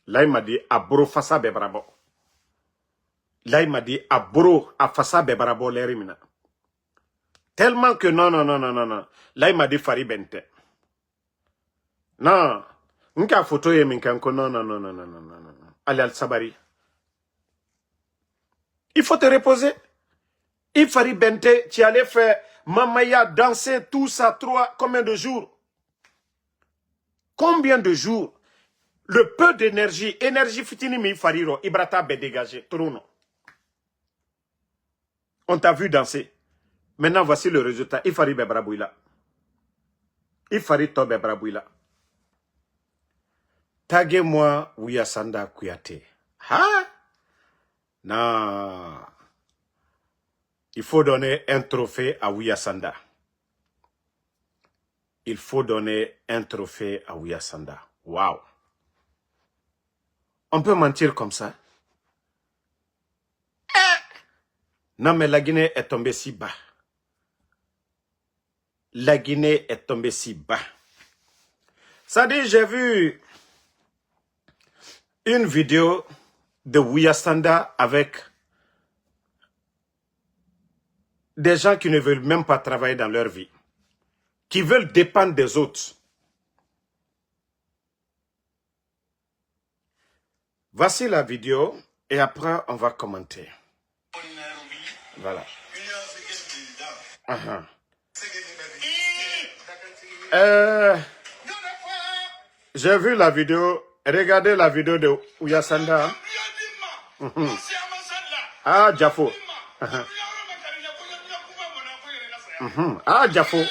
Là, il m'a dit, Abro Fassa Bebrabo. Là, il m'a dit, Abro Fassa Bebrabo l'erimina. Tellement que non. Là, il m'a dit, Fari Bente. Non. Nka photo ye minkanko. Non. Allez al Sabari. Il faut te reposer. Il Fari Bente, tu allais faire Mamaya, danser, tout ça, combien de jours? Combien de jours? Le peu d'énergie, énergie fitini mi fariro, Ibrata be dégagé, Toruno. On t'a vu danser. Maintenant, voici le résultat. Il fari bebrabouila. Il fari to bebrabouila. Taguez moi Wiyasanda Kouyaté. Ha? Non. Il faut donner un trophée à Wiyasanda. Il faut donner un trophée à Wiyasanda. Waouh. On peut mentir comme ça? Non, mais la Guinée est tombée si bas. La Guinée est tombée si bas. Ça dit, j'ai vu une vidéo de Wiyasanda avec des gens qui ne veulent même pas travailler dans leur vie, qui veulent dépendre des autres. Voici la vidéo et après on va commenter. Voilà. J'ai vu la vidéo. Regardez la vidéo de Wiyasanda. Ah, Jafo. Ah, Jafo.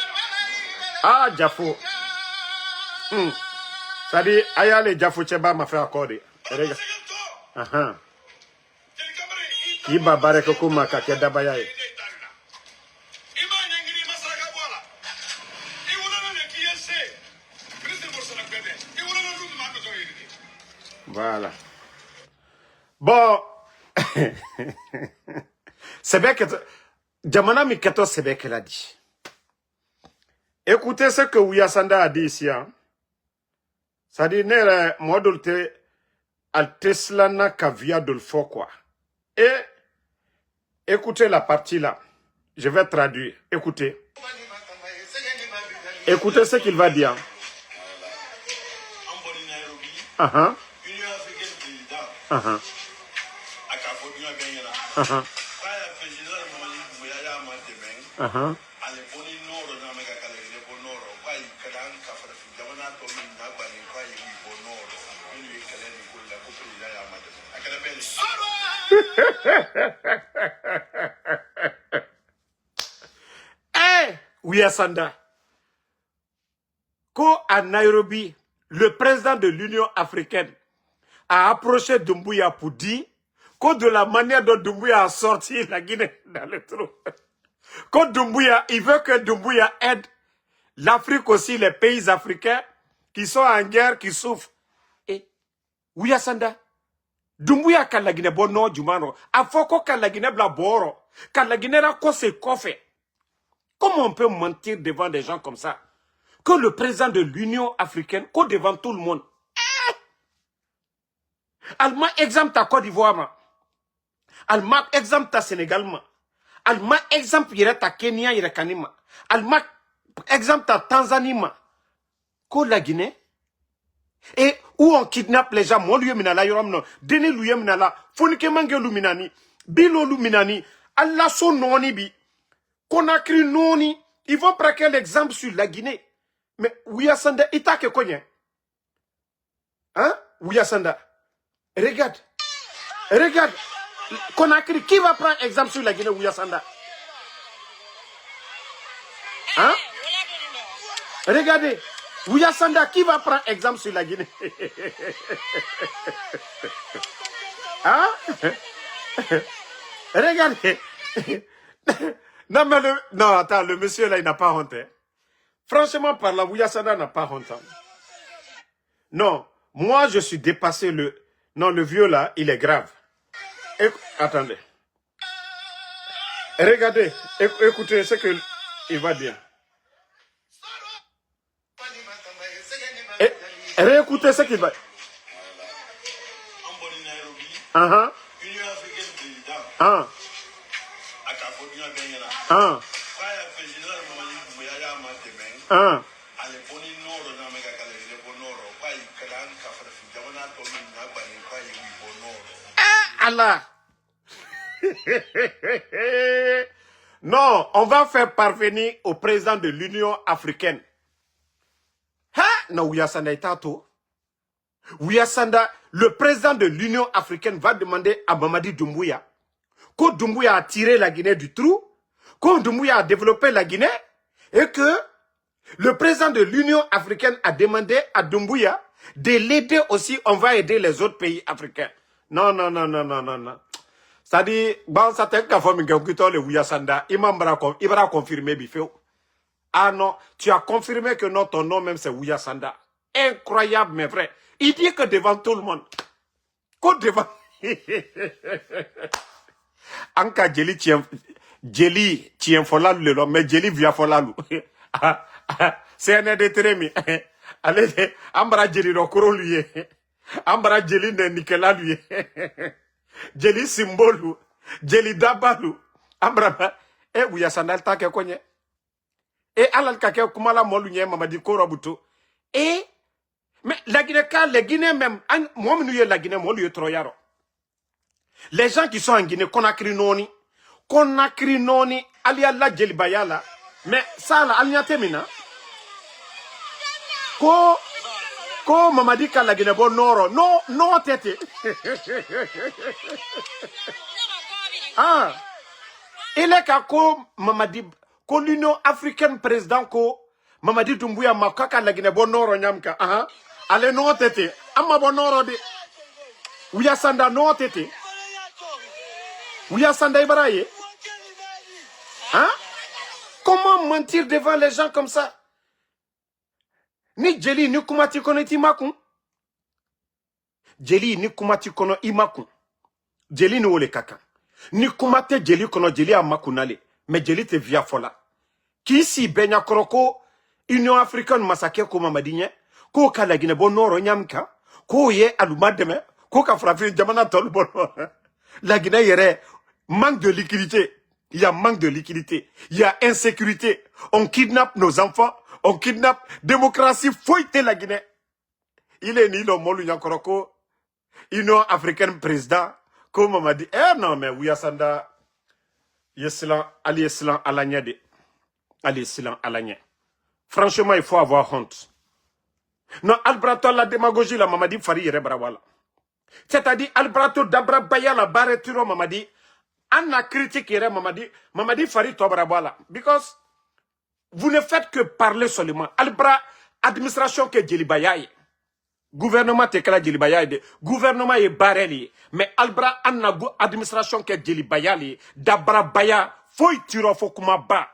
Ah, Jafo. Ça dit, Ayale Jafo Cheba m'a fait accorder. Regarde. Qui va barrer Kokuma Kakeda Bayaye. Voilà. Bon. C'est bien que... Jamana Mikato, c'est bien qu'elle a dit. Écoutez ce que Wiyasanda a dit ici. Hein. Ça dit, moi, dolte, al Teslana Kavia Dolfo, quoi. Et, écoutez la partie là. Je vais traduire. Écoutez. Écoutez ce qu'il va dire. Hey, Wiyasanda. Quand à Nairobi, le président de l'Union africaine a approché Doumbouya pour dire que de la manière dont Doumbouya a sorti la Guinée dans le trou. Que Doumbouya, il veut que Doumbouya aide l'Afrique aussi, les pays africains qui sont en guerre, qui souffrent. Et Wiyasanda, Doumbouya ka la Guinée bono jumano, afoko ka la Guinée bla boro, ka la Guinée ra ko se kofe. Comment on peut mentir devant des gens comme ça? Que le président de l'Union africaine, que devant tout le monde. Allemand exemple ta Côte d'Ivoire. Allemand exemple ta Sénégal. Allemand exemple yere ta Kenya yere kanima. Allemand exemple ta Tanzanie. Que la Guinée. Et où on kidnappe les gens. Mon lieu minala yoram non. Dene lieu minala. Fonike mange luminani. Bilo luminani. Allah son noni bi. Conakry noni. Ils vont braquer l'exemple sur la Guinée. Mais Wiyasanda, il t'a que quoi? Hein? Wiyasanda. Regarde. Regarde. Conakry, qui va prendre exemple sur la Guinée, Wiyasanda? Hein? Regardez. Wiyasanda, qui va prendre exemple sur la Guinée? Hein? Regardez. Non, mais non, attends, le monsieur là, il n'a pas honte. Hein? Franchement, par là, Wiyasanda n'a pas honte. Non, moi, je suis dépassé. Non, le vieux là, il est grave. Attendez. Regardez, écoutez ce qu'il va dire. Réécoutez ce qu'il va dire. Uh-huh. Union africaine président. Ah. À Caponia Gagnana. Ah. Quand il y a président, il y a un matin. Ah. À l'époque, Nord, on a méga calé, l'époque Nord. Pas il y a un café, il y a un atome, il y a un Nord. Ah, Allah. Non, on va faire parvenir au président de l'Union africaine. Ha, na Ouyasanda itato. Ouyasanda, le président de l'Union africaine va demander à Mamadi Doumbouya que Doumbouya a tiré la Guinée du trou, que Doumbouya a développé la Guinée, et que le président de l'Union africaine a demandé à Doumbouya de l'aider aussi, on va aider les autres pays africains. Non, non, non, non, non, non, non. Ça dit, bon, ça t'est qu'à faire, mais le Ouyasanda, il m'a confirmé, Bifeo. Ah non, tu as confirmé que non, ton nom même c'est Ouyasanda. Incroyable, mais vrai. Il dit que devant tout le monde. Que devant... Anka Djeli tient folalu le long, mais Djeli via folalu. C'est un déterminé. Allez, Ambra Djeli rokoro lui. Ambra Djeli ne nikela lui. Djeli symbolu. Djeli dabalu. Ambra, Ouyasanda ta ke konye. Et alal kake kumala molu nye Mamadi Korobuto. Et mais la Guinée, les Guinéens même, moi la Guinée, moi Troyaro. Les gens qui sont en Guinée, Conakry Noni, aliala Djelibayala, mais ça là, Alniatemina. Ko Mamadi ka la Guinée bon noro, non tete. Ah, il est qu'à Mamadi. Ko l'Union africaine président ko Mamadi Doumbouya makaka la Guinée bon noro nyamka aha ale no tete amma bon noro de Ouyasanda no tete Ouyasanda Ibraye hein. Comment mentir devant les gens comme ça? Ni Djeli ni kumati kono timakun Djeli ni kumati kono imakun Djeli ni ole kaka ni kumate Djeli kono Djeli amakunale. Mais Djeli te via fola. Qui si benya kroko Union africaine massacre ko Mamadinye, ko kala Guinée bon noro nyamka, ko ye aluma deme, ko ka frafin jamana tol bon. La Guinée yere manque de liquidité. Il y a manque de liquidité. Il y a insécurité. On kidnappe nos enfants. On kidnappe démocratie. Fouille la Guinée. Il est ni le molu nyakroko Union africaine président. Ko Mamadi. Non mais Ouyasanda. Ali Yeslan Alanya de. Ali Yeslan Alanya. Franchement, il faut avoir honte. Non, Albrato, la démagogie, la Mamadi Fari yere brawala. C'est-à-dire, Albrato Dabra Bayala Bareturo Mamadi. Anna critique yere Mamadi Fari to brawala. Because vous ne faites que parler seulement. Albra, administration que Djelibayaye. Gouvernement tekala Djelibayaye. Gouvernement est barreli. Mais Albra Anna administration que Djelibayali. Dabra Baya. Foi tiro fokuma ba.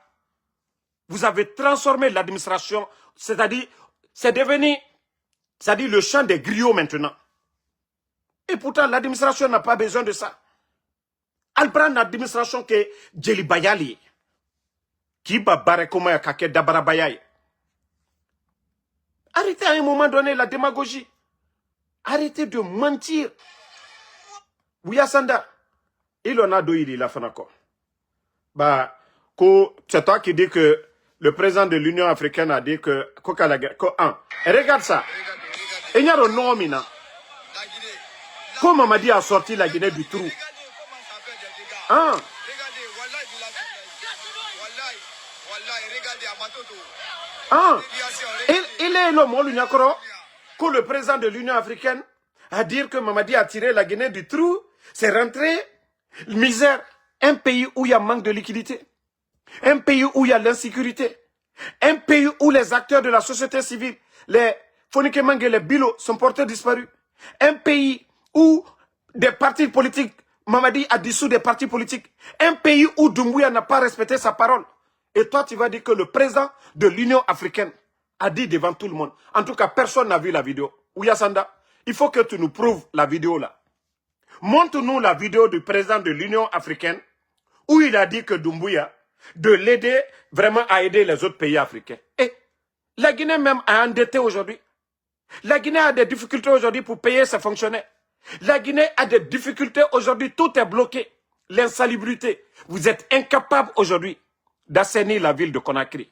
Vous avez transformé l'administration, c'est-à-dire, c'est devenu, c'est-à-dire le champ des griots maintenant. Et pourtant, l'administration n'a pas besoin de ça. Elle prend l'administration que Djelibayali, qui va barrer comme un kake d'Abarabayaye. Arrêtez à un moment donné la démagogie. Arrêtez de mentir. Ouyasanda, il en a deux, il a fait encore. Bah, c'est toi qui dis que le président de l'Union africaine a dit que... Regarde ça. Il y a un nom, Mina. Comme Mamadi a sorti la Guinée du trou. Ah. Ah. Il est le mot, que le président de l'Union africaine a dit que Mamadi a tiré la Guinée du trou. C'est rentré. Misère. Un pays où il y a manque de liquidité. Un pays où il y a l'insécurité. Un pays où les acteurs de la société civile, les Fonikemangue et les Bilo sont portés disparus. Un pays où des partis politiques, Mamadi a dissous des partis politiques. Un pays où Doumbouya n'a pas respecté sa parole. Et toi, tu vas dire que le président de l'Union africaine a dit devant tout le monde. En tout cas, personne n'a vu la vidéo. Ouyasanda, il faut que tu nous prouves la vidéo là. Montre-nous la vidéo du président de l'Union africaine où il a dit que Doumbouya de l'aider vraiment à aider les autres pays africains. Et la Guinée même a endetté aujourd'hui. La Guinée a des difficultés aujourd'hui pour payer ses fonctionnaires. La Guinée a des difficultés aujourd'hui, tout est bloqué. L'insalubrité. Vous êtes incapable aujourd'hui d'assainir la ville de Conakry.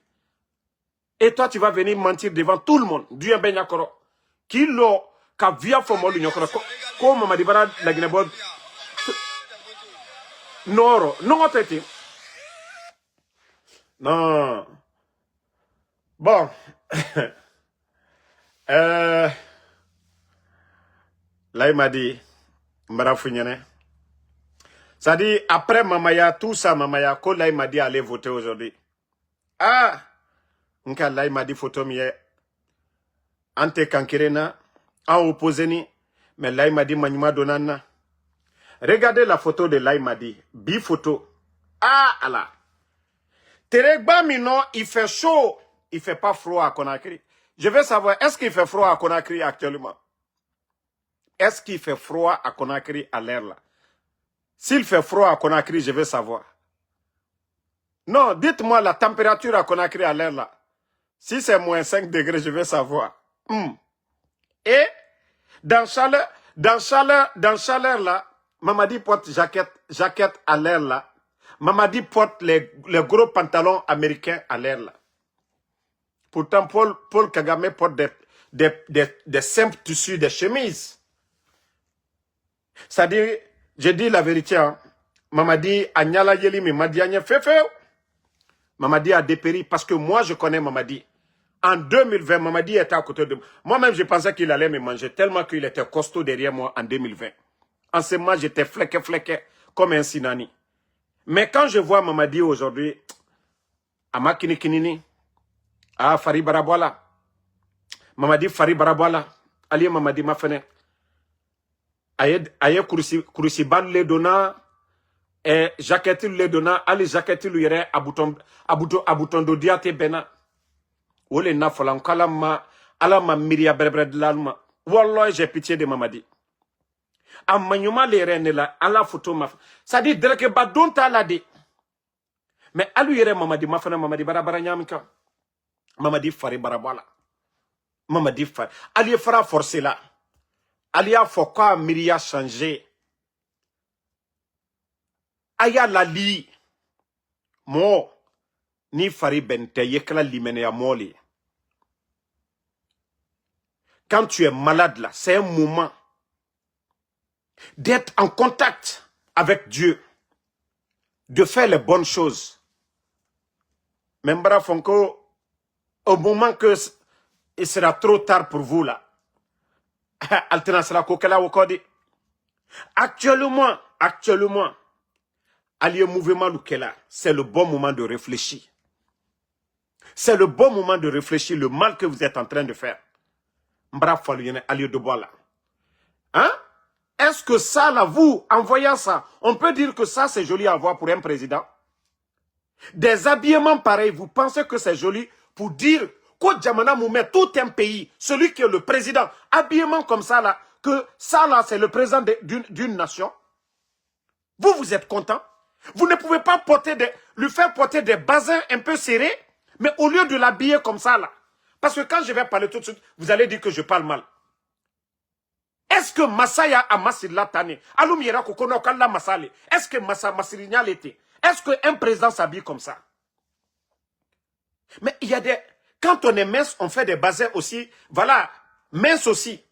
Et toi, tu vas venir mentir devant tout le monde. Dieu ben yakoro. Qui l'ont, qu'a via fomo l'union ko Mamadi Bara la Guinée bod. Noro, non traité. Non. Bon. Là, il m'a dit, Mbarafunyane. Ça dit, après Mamaya, tout ça, Mamaya, ko là, il m'a dit, allez voter aujourd'hui. Ah! Nka là, il m'a dit, photo miye. Ante kankirena, en opposé mais là, il m'a dit, Manima Donana. Regardez la photo de là, il m'a dit, bi-photo. Ah, Allah. Teregba Mino, il fait chaud. Il fait pas froid à Conakry. Je veux savoir, est-ce qu'il fait froid à Conakry actuellement? Est-ce qu'il fait froid à Conakry à l'air là? S'il fait froid à Conakry, je veux savoir. Non, dites-moi la température à Conakry à l'air là. Si c'est moins 5 degrés, je veux savoir. Et dans chaleur là, Mamadi porte jaquette à l'air là. Mamadi porte les gros pantalons américains à l'air là. Pourtant, Paul Kagame porte des simples tissus, des chemises. C'est-à-dire, je dis la vérité, hein. Mamadi Agnala Yeli, mais Mamadi Agnala Fefe. Mamadi a dépéri parce que moi, je connais Mamadi. En 2020, Mamadi était à côté de moi. Moi-même, je pensais qu'il allait me manger tellement qu'il était costaud derrière moi en 2020. En ce moment, j'étais flequé comme un sinani. Mais quand je vois Mamadi aujourd'hui, à Makinikinini, à Fari Barabwala, Mamadi Fari Barabwala, Ali Mamadi Mafene, Aye Kourousiban le donna, et Jacquetti le donna, Ali Jacquetti lui yere à bouton d'odiate bena. Ole na folan kalama alama miria brebre de l'alma. Wallah, j'ai pitié de Mamadi. Amanyuma le rene la ala photo ma. Ça dit dreke badon ta la de. Mais alu yere Mamadi mafana Mamadi barabara nyamika. Mamadi fari barabala. Mamadi fari. Ali fera forcer là. Ali a fokwa miria changer. Aya la li. Mo ni fari bente yekla limene ya moli. Quand tu es malade là, c'est un moment d'être en contact avec Dieu, de faire les bonnes choses. Même Fonko, au moment que il sera trop tard pour vous là, actuellement, allié mouvement Lukela, c'est le bon moment de réfléchir. C'est le bon moment de réfléchir le mal que vous êtes en train de faire. Hein? Est-ce que ça, là, vous, en voyant ça, on peut dire que ça, c'est joli à voir pour un président? Des habillements pareils, vous pensez que c'est joli pour dire qu'au Djamana Moumet, tout un pays, celui qui est le président, habillement comme ça, là, que ça, là, c'est le président d'une nation? Vous êtes content? Vous ne pouvez pas lui faire porter des basins un peu serrés, mais au lieu de l'habiller comme ça, là. Parce que quand je vais parler tout de suite, vous allez dire que je parle mal. Est-ce que Massaya a Massila Tane? Alumira Kokono Kalla Massale. Est-ce que Massirignal était? Est-ce qu'un président s'habille comme ça? Mais il y a des... Quand on est mince, on fait des basins aussi. Voilà, mince aussi.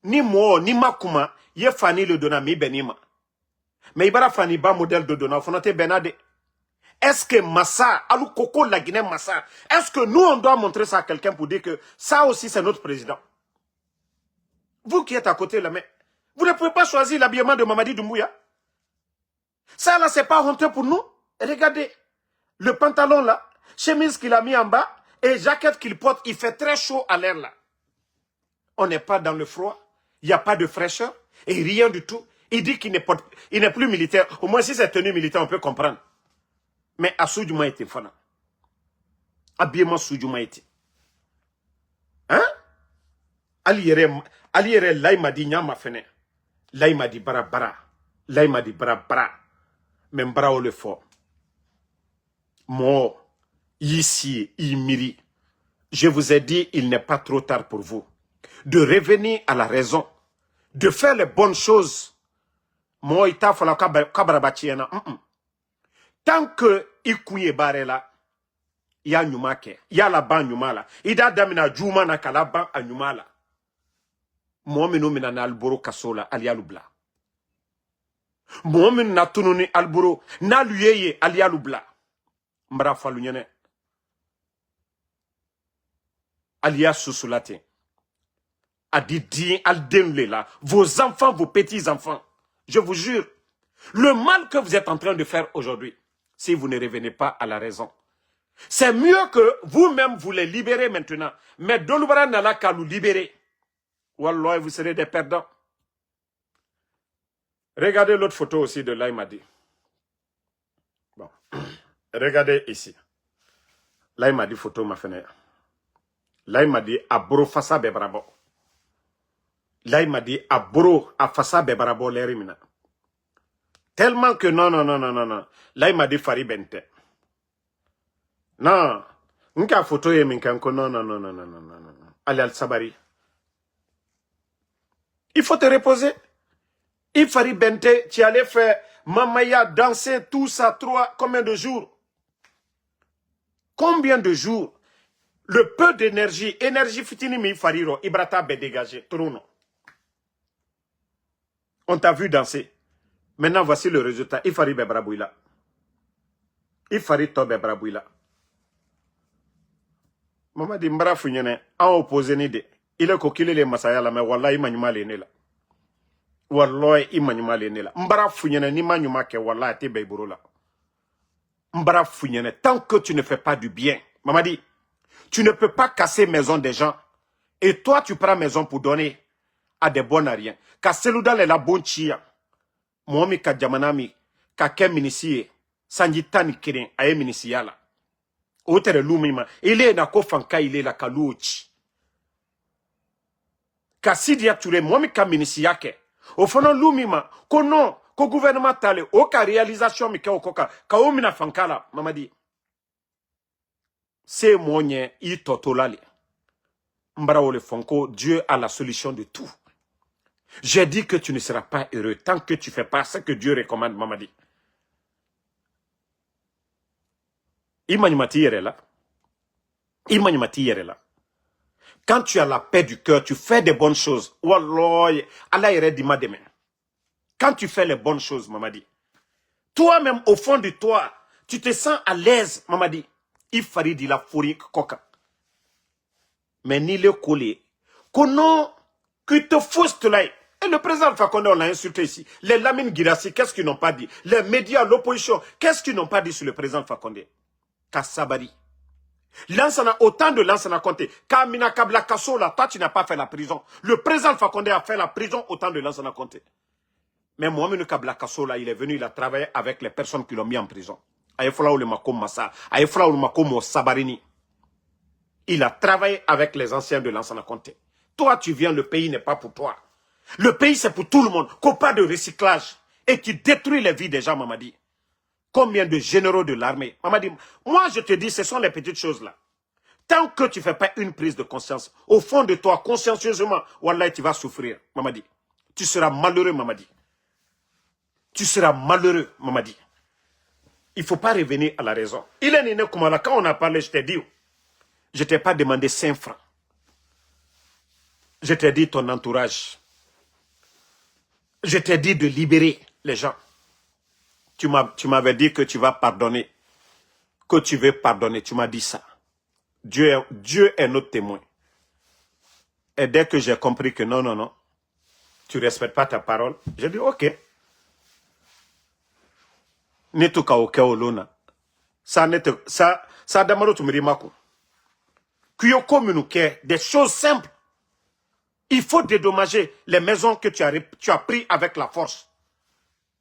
Ni moi, ni Makuma, yé Fanny le donna mi benima. Mais Ibara Fanny ba modèle de donna, faut noter Benade. Est-ce que Massa, Alou Koko la Guinée Massa, est-ce que nous on doit montrer ça à quelqu'un pour dire que ça aussi c'est notre président? Vous qui êtes à côté là, mais vous ne pouvez pas choisir l'habillement de Mamadi Doumbouya. Ça là, c'est pas honteux pour nous. Regardez, le pantalon là, chemise qu'il a mis en bas et jaquette qu'il porte, il fait très chaud à l'air là. On n'est pas dans le froid, il n'y a pas de fraîcheur et rien du tout. Il dit qu'il n'est plus militaire. Au moins si c'est tenue militaire, on peut comprendre. Mais à Soudjouma était fana. Habillement Soudjouma était. Hein? Aliere là il m'a dit nyama fene. Là il m'a dit bara bara. Là il m'a dit bara bara. Même bara au le fort. Moi, ici, Imiri. Je vous ai dit, il n'est pas trop tard pour vous de revenir à la raison, de faire les bonnes choses. Moi, il t'a fallu kabarabatiena. Tant que il kouye barela, il y a nyumake, il y a la ban nyumala. Il y a damina juma na kalaban a nyumala. Moi, mino mina na alboro kasola alialubla. Moi, mina na tununi alboro na luyeye alialubla. Mbra falunyene. Alia susulate. Adidi aldenlela. Vos enfants, vos petits-enfants. Je vous jure. Le mal que vous êtes en train de faire aujourd'hui, si vous ne revenez pas à la raison, c'est mieux que vous-même vous les libérez maintenant. Mais Dolubara n'a qu'à nous libérer. Wallah, vous serez des perdants. Regardez l'autre photo aussi de Laïmadi. Bon. Regardez ici. Laïmadi photo ma fenêtre. Laïmadi abro fassa bebrabo. Laïmadi abro a fassa bebrabo l'érimina. Tellement que non. Laïmadi fari bente. Non. Nka photo ye minkanko non. Ali al-Sabari. Il faut te reposer. Il fallait bente, tu allais faire mamaya, danser, tout ça, combien de jours? Combien de jours? Le peu d'énergie, énergie fitini mi fariro, ibrata be dégagé, tourno. On t'a vu danser. Maintenant, voici le résultat. Il fallait bebrabouila. Il fallait to bebrabouila. Maman dit mbra funyene, en opposé ni de. Il est coquille les masaya la, mais wallah, il m'a né là. Wallahi imanyuma lenela mbara funyene ni manyuma ke wallahi te beiborola mbara funyene tant que tu ne fais pas du bien. Maman dit tu ne peux pas casser maison des gens et toi tu prends maison pour donner à des bons à rien. Ka seluda le la bonchia momi ka jamanami ka ke minisiye sanjitani kirin aye minisiyala otere lumima ile na ko fanka ile la kaluchi ka sidia ture momi ka minisiyake au fond, l'oumima, que non, que le gouvernement tale, aucune réalisation, mais qu'aucun, qu'aucune fankala, maman dit. C'est mon yen, il totolali. Mbrao le fonko, Dieu a la solution de tout. J'ai dit que tu ne seras pas heureux tant que tu fais pas ce que Dieu recommande, maman dit. Imanimati yerela. Imanimati yerela. Quand tu as la paix du cœur, tu fais des bonnes choses. Wallah, Allah irait dima demain. Quand tu fais les bonnes choses, maman dit. Toi-même, au fond de toi, tu te sens à l'aise, maman dit. Il fallait dire la fourrique coca. Mais ni le coller. Qu'on que te fausse là. Et le président Alpha Condé, on l'a insulté ici. Les Lamine Girassi, qu'est-ce qu'ils n'ont pas dit? Les médias, l'opposition, qu'est-ce qu'ils n'ont pas dit sur le président Alpha Condé? Kassabari. Lansana, autant de Lansana Conté. Kamina Kabla Kassola, toi tu n'as pas fait la prison. Le président Alpha Condé a fait la prison autant de Lansana Conté. Mais Mohamed Kabla Kassola, il est venu, il a travaillé avec les personnes qui l'ont mis en prison. Aïfla ou le Makom Massa, Aïfla ou le Makom Sabarini. Il a travaillé avec les anciens de Lansana Conté. Toi tu viens, le pays n'est pas pour toi. Le pays c'est pour tout le monde. Qu'on pas de recyclage. Et tu détruis les vies des gens, Mamadi. Combien de généraux de l'armée? Mamadi, moi je te dis, ce sont les petites choses là. Tant que tu ne fais pas une prise de conscience, au fond de toi, consciencieusement, Wallah, tu vas souffrir, Mamadi. Tu seras malheureux, Mamadi. Tu seras malheureux, Mamadi. Il ne faut pas revenir à la raison. Il est né comme là, quand on a parlé, je t'ai dit, je ne t'ai pas demandé 5 francs. Je t'ai dit ton entourage. Je t'ai dit de libérer les gens. Tu m'avais dit que tu vas pardonner. Que tu veux pardonner. Tu m'as dit ça. Dieu est notre témoin. Et dès que j'ai compris que non, tu ne respectes pas ta parole, j'ai dit ok. Netuka oke olona. Ça demande tu me dis mako. Kuyo communiquer des choses simples. Il faut dédommager les maisons que tu as pris avec la force.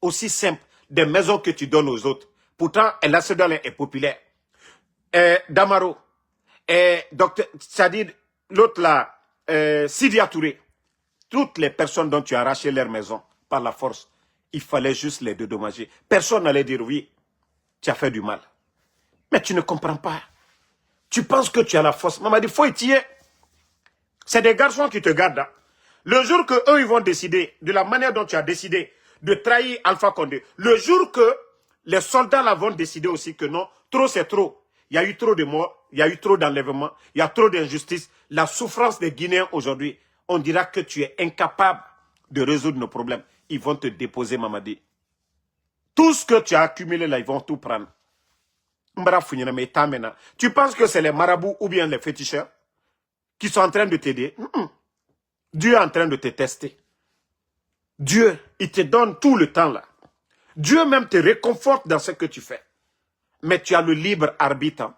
Aussi simple. Des maisons que tu donnes aux autres. Pourtant, la Sédale est populaire. Damaro, docteur, c'est-à-dire l'autre là, Sidia Touré, toutes les personnes dont tu as arraché leur maison par la force, il fallait juste les dédommager. Personne n'allait dire oui, tu as fait du mal. Mais tu ne comprends pas. Tu penses que tu as la force. Maman dit, faut y tirer. C'est des garçons qui te gardent. Hein. Le jour que eux ils vont décider, de la manière dont tu as décidé de trahir Alpha Condé, le jour que les soldats là vont décider aussi que non, trop c'est trop. Il y a eu trop de morts, il y a eu trop d'enlèvements, il y a trop d'injustice. La souffrance des Guinéens aujourd'hui, on dira que tu es incapable de résoudre nos problèmes. Ils vont te déposer, Mamadi. Tout ce que tu as accumulé là, ils vont tout prendre. Tu penses que c'est les marabouts ou bien les féticheurs qui sont en train de t'aider? Dieu est en train de te tester. Dieu, il te donne tout le temps là. Dieu même te réconforte dans ce que tu fais. Mais tu as le libre arbitre.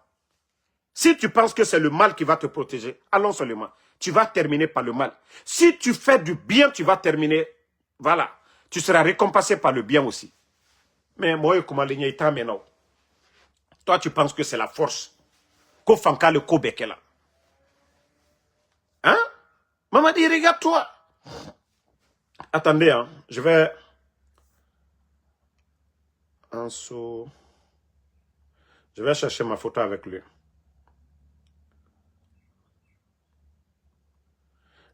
Si tu penses que c'est le mal qui va te protéger, allons seulement. Tu vas terminer par le mal. Si tu fais du bien, tu vas terminer. Voilà. Tu seras récompensé par le bien aussi. Mais moi, toi, tu penses que c'est la force. Kofanka le Kobeke là. Hein? Maman dit, regarde-toi. Attendez, hein. Je vais... Je vais chercher ma photo avec lui.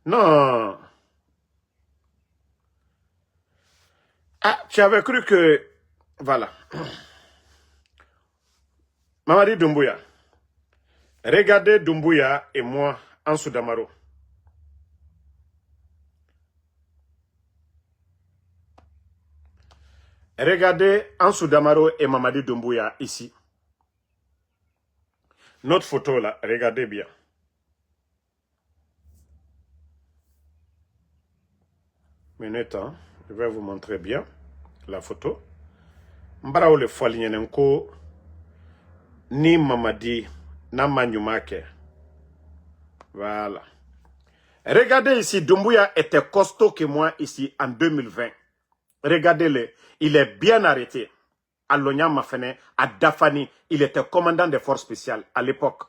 Non. Ah, tu avais cru que... Voilà. Mamadi Doumbouya. Regardez Doumbouya et moi, Ansou Damaro. Regardez Ansou Damaro et Mamadi Doumbouya ici. Notre photo là, regardez bien. Minute, hein? Je vais vous montrer bien la photo. Mbarao le Foalinyenenko ni Mamadi Namanyumake. Voilà. Regardez ici, Doumbouya était costaud que moi ici en 2020. Regardez-le, il est bien arrêté. À Lognan Mafene, à Dafani, il était commandant des forces spéciales à l'époque.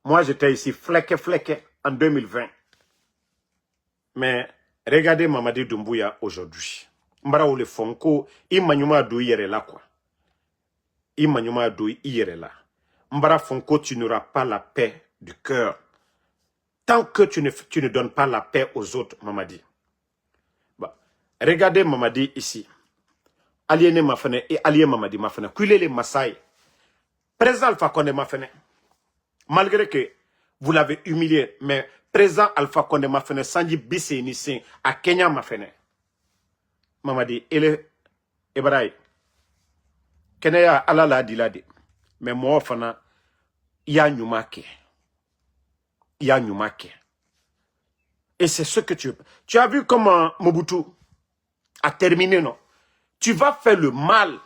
Moi, j'étais ici fleque en 2020. Mais regardez Mamadi Doumbouya aujourd'hui. Mbara ou le fonko, imanyuma dou yere là quoi. Imanyuma dou yere là. Mbara fonko, tu n'auras pas la paix du cœur. Tant que tu ne donnes pas la paix aux autres, Mamadi. Bah, regardez Mamadi ici. Aliéné Mafene et Alié Mamadi Mafene. Kulele Masaï. Président Alpha Condé Mafene. Malgré que vous l'avez humilié, mais président Alpha Condé Mafene, Sanji Bisse Nissin, à Kenya Mafene. Mamadi, ele Ebraï. Kenya Alala Diladi. Mais moi, Fana, ya Nyumake. Ya Nyumake. Et c'est ce que tu veux. Tu as vu comment Mobutu a terminé, non? Tu vas faire le mal.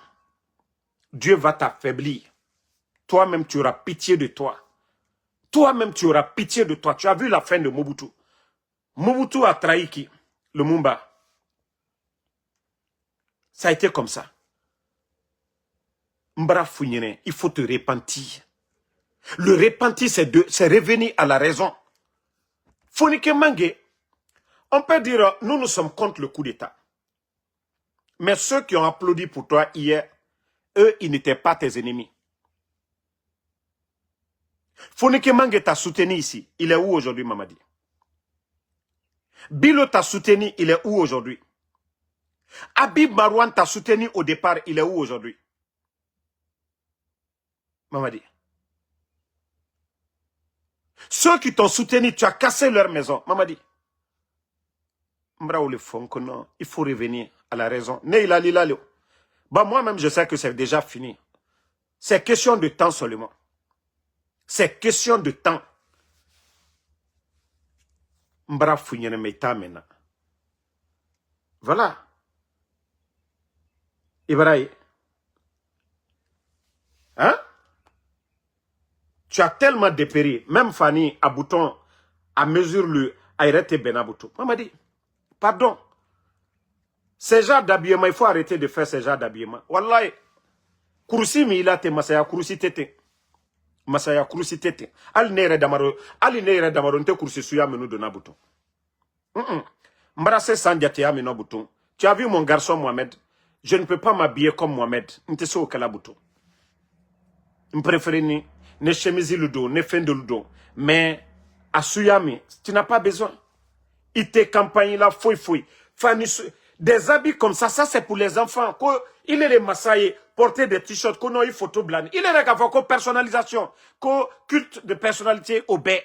Dieu va t'affaiblir. Toi-même, tu auras pitié de toi. Toi-même, tu auras pitié de toi. Tu as vu la fin de Mobutu. Mobutu a trahi qui? Le Mumba. Ça a été comme ça. Mbra Founyene, il faut te repentir. Le repentir, c'est revenir à la raison. Fonike Mange, on peut dire, nous sommes contre le coup d'État. Mais ceux qui ont applaudi pour toi hier, eux, ils n'étaient pas tes ennemis. Fonike Mange t'a soutenu ici. Il est où aujourd'hui, Mamadi? Bilo t'a soutenu, il est où aujourd'hui? Habib Marouane t'a soutenu au départ, il est où aujourd'hui? Mamadi. Ceux qui t'ont soutenu, tu as cassé leur maison. Mamadi. Mbra le fond que non, il faut revenir à la raison. Bah, moi-même, je sais que c'est déjà fini. C'est question de temps seulement. C'est question de temps. Mbra founyene meta mena. Voilà. Ibrahim. Hein? Tu as tellement dépéri. Même Fanny, à bouton, à mesure le Ayrete Benaboutou. Maman dit, pardon. Ces genres d'habillement, il faut arrêter de faire ces genres d'habillement. Wallahi. Kurusi mi ilate masaya kurusi tete. Masaya kurusi tete. Ali nere damaro nte kurusi suya menu de Naboutou. Mbarase sandiate ya menu bouton. Tu as vu mon garçon Mohamed? Je ne peux pas m'habiller comme Mohamed. Nte so kala bouton. M'préfère ni ne chemise le dos, ne fin de le dos. Mais à Suyami, tu n'as pas besoin. Il te campagne là, fouille. Des habits comme ça c'est pour les enfants. Il est les Massaïs, porter des t-shirts, qu'on a eu photo blanche. Il est là qu'à personnalisation, culte de personnalité au bain.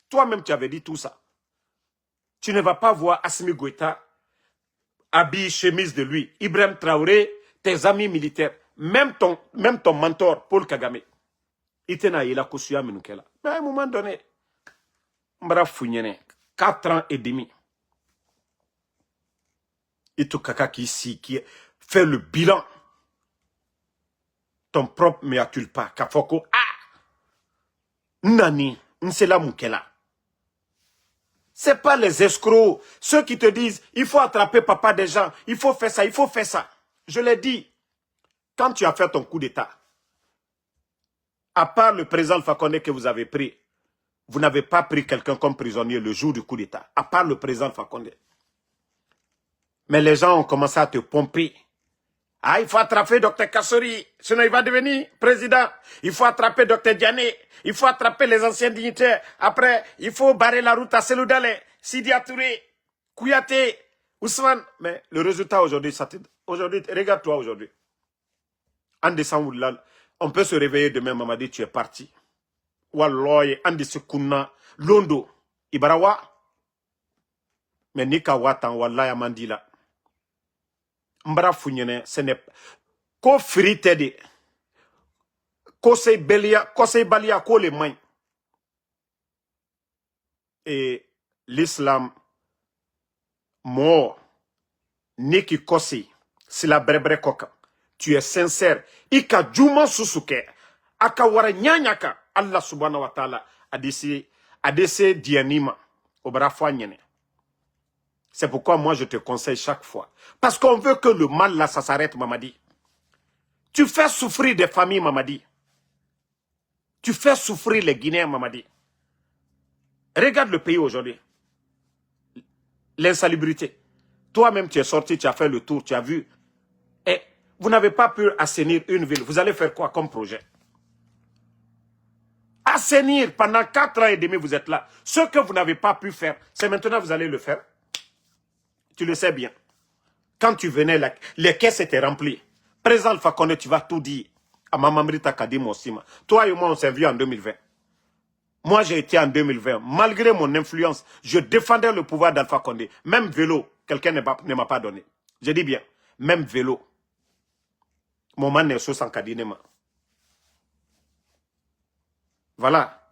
Toi-même, tu avais dit tout ça. Tu ne vas pas voir Assimi Goïta, habillé chemise de lui. Ibrahim Traoré, tes amis militaires, même ton mentor, Paul Kagame. Il il a cousu à Menoukela. Mais à un moment donné, Mbara Founyene, 4 ans et demi. Et tout caca qui fait le bilan. Ton propre mea culpa. Kafoko, Nani, Nsela Moukela. C'est pas les escrocs, ceux qui te disent, il faut attraper papa des gens, il faut faire ça, il faut faire ça. Je l'ai dit, quand tu as fait ton coup d'état, à part le président Alpha Condé que vous avez pris, vous n'avez pas pris quelqu'un comme prisonnier le jour du coup d'état, à part le président Alpha Condé. Mais les gens ont commencé à te pomper. Ah, il faut attraper Dr Kassori, sinon il va devenir président. Il faut attraper Dr Diané, il faut attraper les anciens dignitaires. Après, il faut barrer la route à Selou Dale, Sidi Touré, Kouyaté, Ousmane. Mais le résultat aujourd'hui, regarde-toi aujourd'hui. En décembre, on peut se réveiller demain, Mamadi, tu es parti. Walloy, Andi Sekuna, Londo, Ibarawa. Mais Nika Watan, Wallahi Mandila. Mbara Founyene, ce n'est pas. Ko frite de. Ko se balia, ko le main. Et l'islam, mort, Niki Kosi, c'est la brebre koka. Tu es sincère. Ika Juma Susuke. Aka wara nyanyaka. Allah subhanahu wa ta'ala adese dianima. Obara Founyene. C'est pourquoi moi je te conseille chaque fois. Parce qu'on veut que le mal là, ça s'arrête, Mamadi. Tu fais souffrir des familles, Mamadi. Tu fais souffrir les Guinéens, Mamadi. Regarde le pays aujourd'hui. L'insalubrité. Toi-même, tu es sorti, tu as fait le tour, tu as vu. Et vous n'avez pas pu assainir une ville. Vous allez faire quoi comme projet? Assainir pendant 4 ans et demi, vous êtes là. Ce que vous n'avez pas pu faire, c'est maintenant que vous allez le faire. Tu le sais bien. Quand tu venais, les caisses étaient remplies. Président Alpha Condé, tu vas tout dire à Mamamrita Kadim Osima. Toi et moi, on s'est vus en 2020. Moi, j'ai été en 2020. Malgré mon influence, je défendais le pouvoir d'Alpha Condé. Même vélo, quelqu'un ne m'a pas donné. Je dis bien, même vélo. Mon man n'est sans Kadinema. Voilà.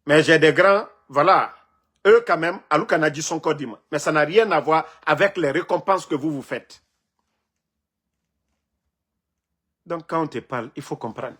Mais j'ai des grands, voilà. Eux, quand même, Aloukan a dit son codima. Mais ça n'a rien à voir avec les récompenses que vous faites. Donc, quand on te parle, il faut comprendre.